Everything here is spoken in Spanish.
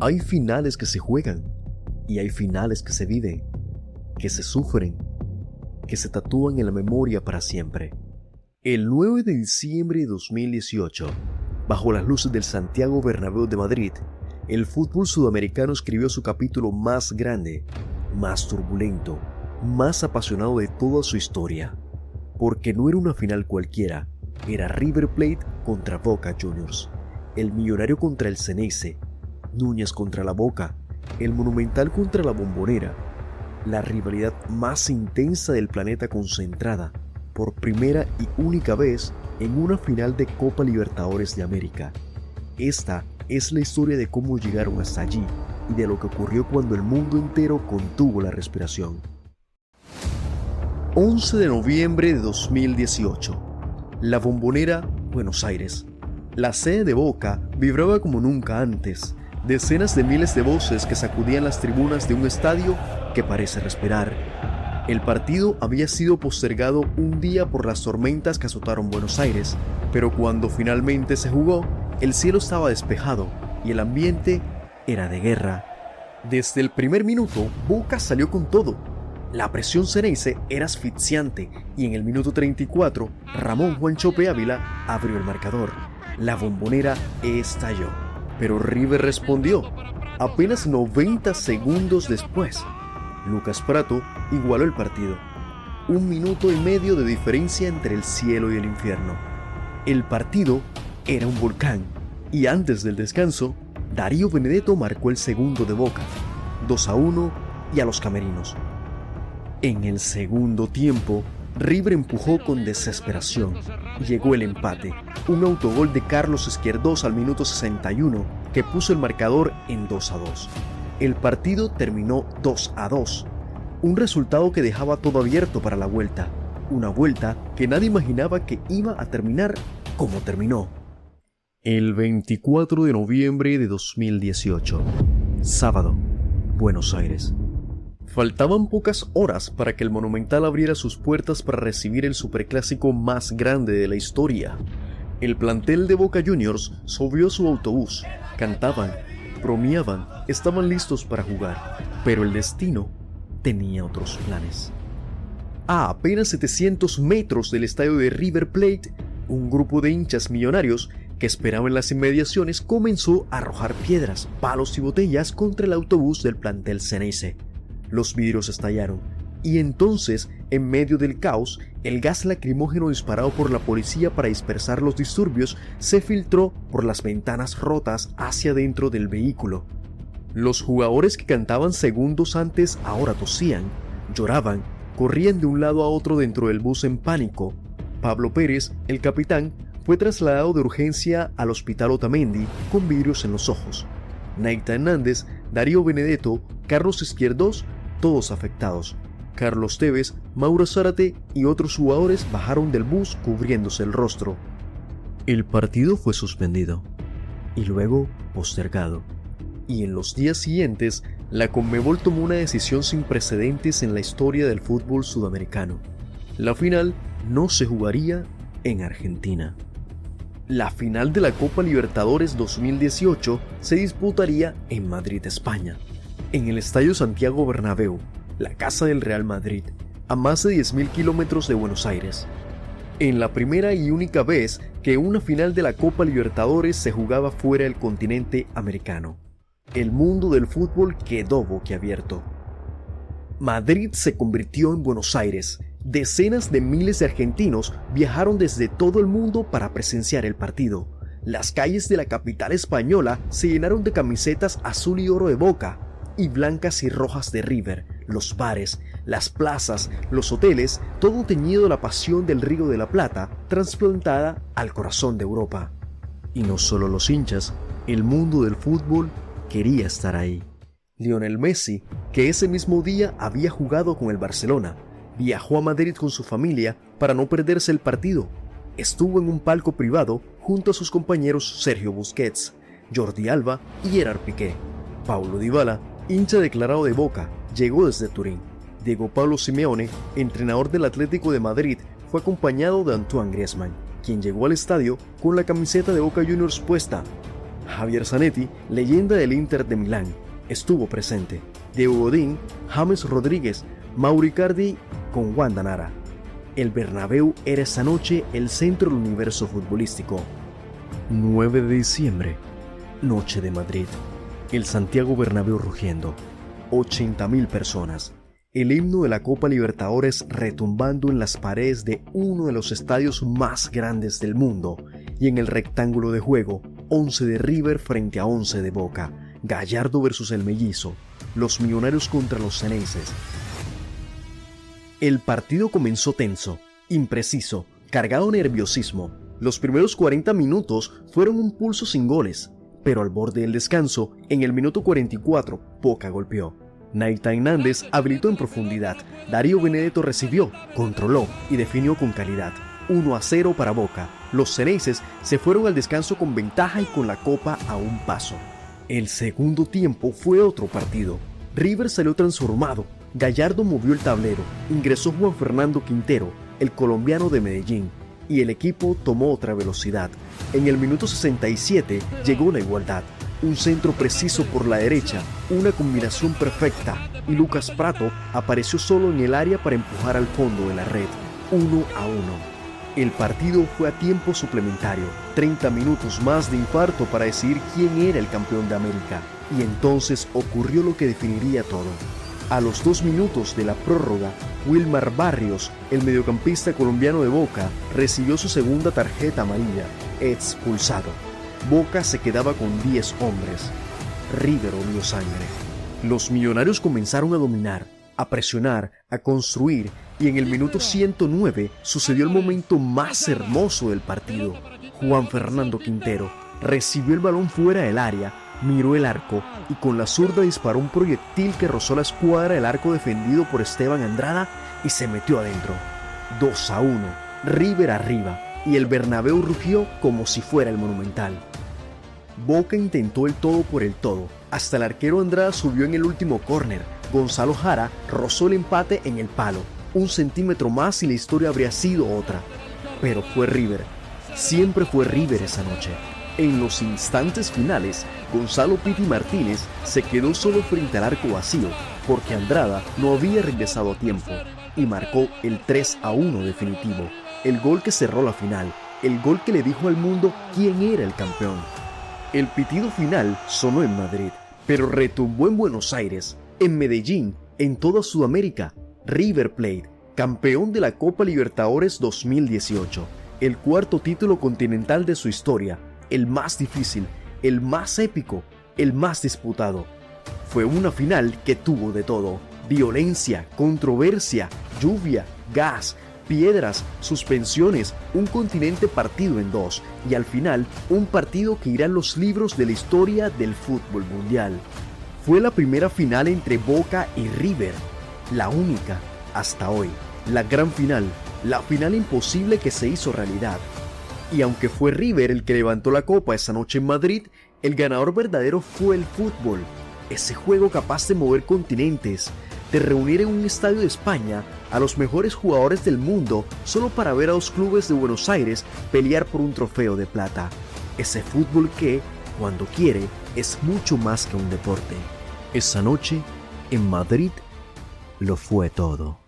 Hay finales que se juegan y hay finales que se viven, que se sufren, que se tatúan en la memoria para siempre. El 9 de diciembre de 2018, bajo las luces del Santiago Bernabéu de Madrid, el fútbol sudamericano escribió su capítulo más grande, más turbulento, más apasionado de toda su historia. Porque no era una final cualquiera, era River Plate contra Boca Juniors, el Millonario contra el Xeneize, Núñez contra la Boca, el Monumental contra la Bombonera, la rivalidad más intensa del planeta concentrada, por primera y única vez, en una final de Copa Libertadores de América. Esta es la historia de cómo llegaron hasta allí y de lo que ocurrió cuando el mundo entero contuvo la respiración. 11 de noviembre de 2018. La Bombonera, Buenos Aires. La sede de Boca vibraba como nunca antes. Decenas de miles de voces que sacudían las tribunas de un estadio que parece respirar. El partido había sido postergado un día por las tormentas que azotaron Buenos Aires, pero cuando finalmente se jugó, el cielo estaba despejado y el ambiente era de guerra. Desde el primer minuto, Boca salió con todo. La presión Xeneize era asfixiante y en el minuto 34, Ramón Juanchope Ávila abrió el marcador. La Bombonera estalló, pero River respondió. Apenas 90 segundos después, Lucas Pratto igualó el partido. 1 minuto y medio de diferencia entre el cielo y el infierno. El partido era un volcán y antes del descanso, Darío Benedetto marcó el segundo de Boca, 2-1 y a los camerinos. En el segundo tiempo, River empujó con desesperación. Llegó el empate, un autogol de Carlos Izquierdos al minuto 61 que puso el marcador en 2-2. El partido terminó 2-2, un resultado que dejaba todo abierto para la vuelta, una vuelta que nadie imaginaba que iba a terminar como terminó. El 24 de noviembre de 2018, sábado, Buenos Aires. Faltaban pocas horas para que el Monumental abriera sus puertas para recibir el superclásico más grande de la historia. El plantel de Boca Juniors subió a su autobús, cantaban, bromeaban, estaban listos para jugar, pero el destino tenía otros planes. A apenas 700 metros del estadio de River Plate, un grupo de hinchas millonarios que esperaba en las inmediaciones comenzó a arrojar piedras, palos y botellas contra el autobús del plantel Xeneize. Los vidrios estallaron, y entonces, en medio del caos, el gas lacrimógeno disparado por la policía para dispersar los disturbios se filtró por las ventanas rotas hacia dentro del vehículo. Los jugadores que cantaban segundos antes ahora tosían, lloraban, corrían de un lado a otro dentro del bus en pánico. Pablo Pérez, el capitán, fue trasladado de urgencia al Hospital Otamendi con vidrios en los ojos. Naita Hernández, Darío Benedetto, Carlos Izquierdos, todos afectados. Carlos Tevez, Mauro Zárate y otros jugadores bajaron del bus cubriéndose el rostro. El partido fue suspendido y luego postergado. Y en los días siguientes, la Conmebol tomó una decisión sin precedentes en la historia del fútbol sudamericano. La final no se jugaría en Argentina. La final de la Copa Libertadores 2018 se disputaría en Madrid, España, en el Estadio Santiago Bernabéu, la casa del Real Madrid, a más de 10.000 kilómetros de Buenos Aires. En la primera y única vez que una final de la Copa Libertadores se jugaba fuera del continente americano. El mundo del fútbol quedó boquiabierto. Madrid se convirtió en Buenos Aires. Decenas de miles de argentinos viajaron desde todo el mundo para presenciar el partido. Las calles de la capital española se llenaron de camisetas azul y oro de Boca y blancas y rojas de River. Los bares, las plazas, los hoteles, todo teñido de la pasión del Río de la Plata, trasplantada al corazón de Europa. Y no solo los hinchas, el mundo del fútbol quería estar ahí. Lionel Messi, que ese mismo día había jugado con el Barcelona, viajó a Madrid con su familia para no perderse el partido. Estuvo en un palco privado junto a sus compañeros Sergio Busquets, Jordi Alba y Gerard Piqué. Paulo Dybala, hincha declarado de Boca, llegó desde Turín. Diego Pablo Simeone, entrenador del Atlético de Madrid, fue acompañado de Antoine Griezmann, quien llegó al estadio con la camiseta de Boca Juniors puesta. Javier Zanetti, leyenda del Inter de Milán, estuvo presente. Diego Godín, James Rodríguez, Mauro Icardi con Wanda Nara. El Bernabéu era esa noche el centro del universo futbolístico. 9 de diciembre, noche de Madrid. El Santiago Bernabéu rugiendo. 80.000 personas. El himno de la Copa Libertadores retumbando en las paredes de uno de los estadios más grandes del mundo. Y en el rectángulo de juego, 11 de River frente a 11 de Boca. Gallardo versus el Mellizo. Los Millonarios contra los Xeneises. El partido comenzó tenso, impreciso, cargado de nerviosismo. Los primeros 40 minutos fueron un pulso sin goles, pero al borde del descanso, en el minuto 44, Boca golpeó. Nathan Nández habilitó en profundidad, Darío Benedetto recibió, controló y definió con calidad. 1-0 para Boca. Los Xeneises se fueron al descanso con ventaja y con la copa a un paso. El segundo tiempo fue otro partido. River salió transformado. Gallardo movió el tablero, ingresó Juan Fernando Quintero, el colombiano de Medellín, y el equipo tomó otra velocidad. En el minuto 67 llegó la igualdad. Un centro preciso por la derecha, una combinación perfecta, y Lucas Pratto apareció solo en el área para empujar al fondo de la red. 1-1. El partido fue a tiempo suplementario, 30 minutos más de infarto para decidir quién era el campeón de América, y entonces ocurrió lo que definiría todo. A los 2 minutos de la prórroga, Wilmar Barrios, el mediocampista colombiano de Boca, recibió su segunda tarjeta amarilla, expulsado. Boca se quedaba con 10 hombres. River olió sangre. Los Millonarios comenzaron a dominar, a presionar, a construir, y en el minuto 109 sucedió el momento más hermoso del partido. Juan Fernando Quintero recibió el balón fuera del área, miró el arco y con la zurda disparó un proyectil que rozó la escuadra del arco defendido por Esteban Andrada y se metió adentro. 2-1, River arriba, y el Bernabéu rugió como si fuera el Monumental. Boca intentó el todo por el todo, hasta el arquero Andrada subió en el último córner. Gonzalo Jara rozó el empate en el palo, 1 centímetro más y la historia habría sido otra. Pero fue River, siempre fue River esa noche. En los instantes finales, Gonzalo Piti Martínez se quedó solo frente al arco vacío, porque Andrada no había regresado a tiempo, y marcó el 3-1 definitivo, el gol que cerró la final, el gol que le dijo al mundo quién era el campeón. El pitido final sonó en Madrid, pero retumbó en Buenos Aires, en Medellín, en toda Sudamérica. River Plate, campeón de la Copa Libertadores 2018, el 4º título continental de su historia, el más difícil, el más épico, el más disputado. Fue una final que tuvo de todo: violencia, controversia, lluvia, gas, piedras, suspensiones, un continente partido en dos y al final un partido que irá en los libros de la historia del fútbol mundial. Fue la primera final entre Boca y River, la única hasta hoy, la gran final, la final imposible que se hizo realidad. Y aunque fue River el que levantó la copa esa noche en Madrid, el ganador verdadero fue el fútbol, ese juego capaz de mover continentes, de reunir en un estadio de España a los mejores jugadores del mundo solo para ver a 2 clubes de Buenos Aires pelear por un trofeo de plata. Ese fútbol que, cuando quiere, es mucho más que un deporte. Esa noche, en Madrid, lo fue todo.